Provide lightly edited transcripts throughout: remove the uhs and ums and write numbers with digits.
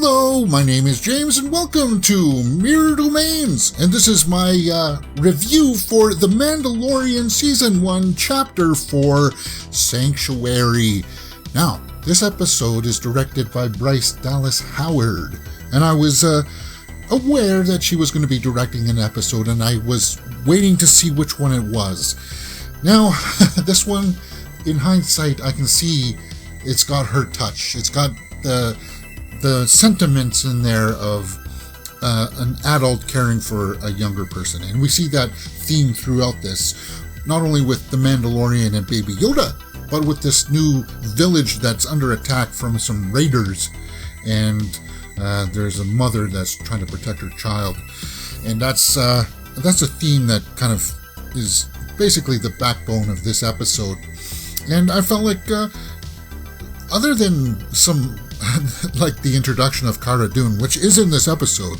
Hello, my name is James and welcome to Mirror Domains, and this is my review for The Mandalorian Season 1, Chapter 4, Sanctuary. Now, this episode is directed by Bryce Dallas Howard, and I was aware that she was going to be directing an episode, and I was waiting to see which one it was. Now, this one, in hindsight, I can see it's got her touch. It's got the sentiments in there of an adult caring for a younger person. And we see that theme throughout this, not only with the Mandalorian and Baby Yoda, but with this new village that's under attack from some raiders. And there's a mother that's trying to protect her child. And that's a theme that kind of is basically the backbone of this episode. And I felt like, other than some like the introduction of Cara Dune, which is in this episode,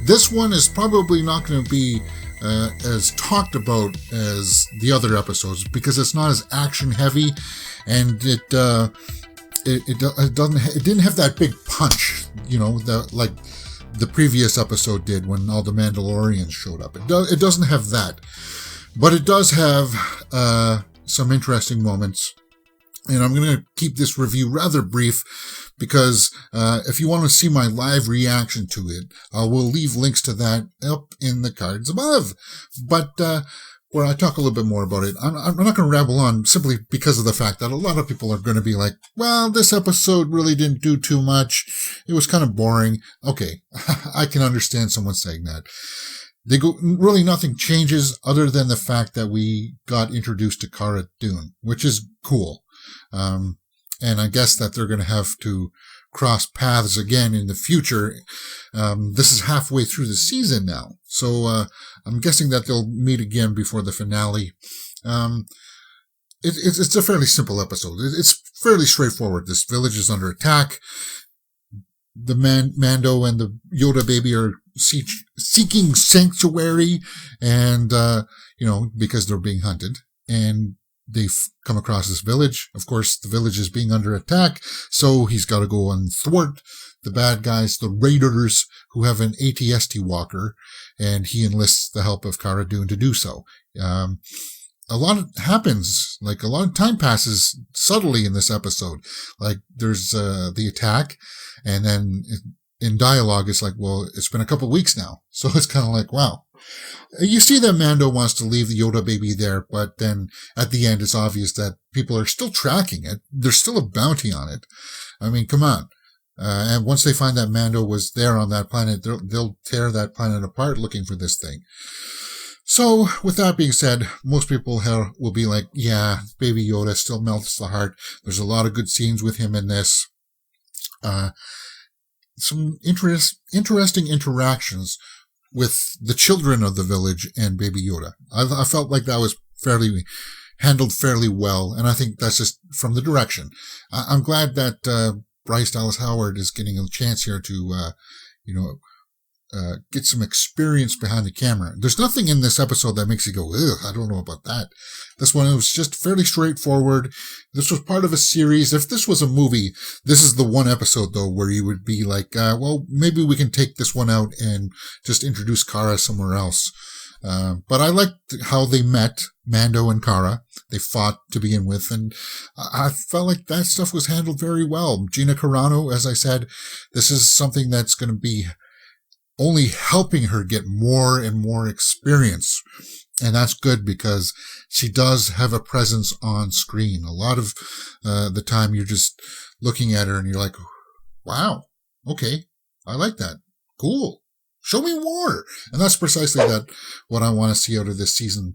this one is probably not going to be as talked about as the other episodes because it's not as action heavy, and it didn't have that big punch, you know, that like the previous episode did when all the Mandalorians showed up. It doesn't have that, but it does have some interesting moments. And I'm going to keep this review rather brief because if you want to see my live reaction to it, I will leave links to that up in the cards above. But where I talk a little bit more about it, I'm not going to ramble on simply because of the fact that a lot of people are going to be like, well, this episode really didn't do too much. It was kind of boring. Okay, I can understand someone saying that. Really nothing changes other than the fact that we got introduced to Cara Dune, which is cool. And I guess that they're going to have to cross paths again in the future. This is halfway through the season now. So, I'm guessing that they'll meet again before the finale. It's a fairly simple episode. It's fairly straightforward. This village is under attack. The Mando and the Yoda baby are seeking sanctuary and, because they're being hunted. And they've come across this village. Of course, the village is being under attack, so he's got to go and thwart the bad guys, the raiders, who have an AT-ST walker, and he enlists the help of Cara Dune to do so. A lot happens, like a lot of time passes subtly in this episode. Like there's the attack, and then in dialogue, it's like, well, it's been a couple weeks now. So it's kind of like, wow. You see that Mando wants to leave the Yoda baby there, but then at the end, it's obvious that people are still tracking it. There's still a bounty on it. I mean, come on. And once they find that Mando was there on that planet, they'll tear that planet apart looking for this thing. So, with that being said, most people will be like, yeah, Baby Yoda still melts the heart. There's a lot of good scenes with him in this. Some interesting interactions with the children of the village and Baby Yoda. I felt like that was handled fairly well, and I think that's just from the direction. I'm glad that Bryce Dallas Howard is getting a chance here to, get some experience behind the camera. There's nothing in this episode that makes you go, ugh, I don't know about that. This one was just fairly straightforward. This was part of a series. If this was a movie, this is the one episode, though, where you would be like, well, maybe we can take this one out and just introduce Cara somewhere else. But I liked how they met, Mando and Cara. They fought to begin with, and I felt like that stuff was handled very well. Gina Carano, as I said, this is something that's going to be only helping her get more and more experience. And that's good because she does have a presence on screen. A lot of the time you're just looking at her and you're like, wow, okay, I like that. Cool. Show me more. And that's precisely what I want to see out of this season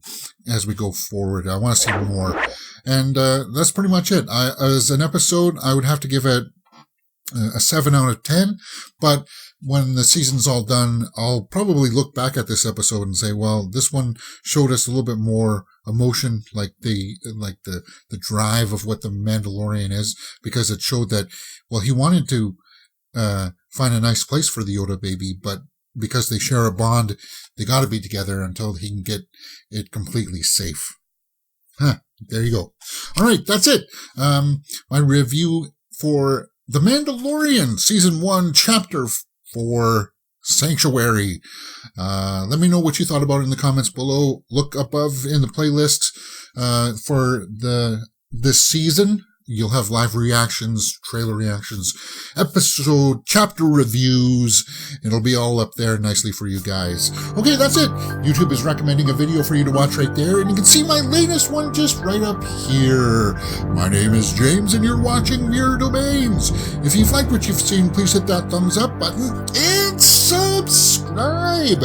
as we go forward. I want to see more. And that's pretty much it. As an episode, I would have to give it a 7 out of 10, but when the season's all done, I'll probably look back at this episode and say, well, this one showed us a little bit more emotion, like the drive of what the Mandalorian is, because it showed that, well, he wanted to find a nice place for the Yoda baby, but because they share a bond, they got to be together until he can get it completely safe. There you go. All right, that's it. My review for The Mandalorian, Season 1, Chapter 4, Sanctuary. Let me know what you thought about it in the comments below. Look above in the playlist for this season. You'll have live reactions, trailer reactions, episode, chapter reviews. It'll be all up there nicely for you guys. Okay, that's it. YouTube is recommending a video for you to watch right there, and you can see my latest one just right up here. My name is James, and you're watching Mirror Domains. If you've liked what you've seen, please hit that thumbs up button and subscribe.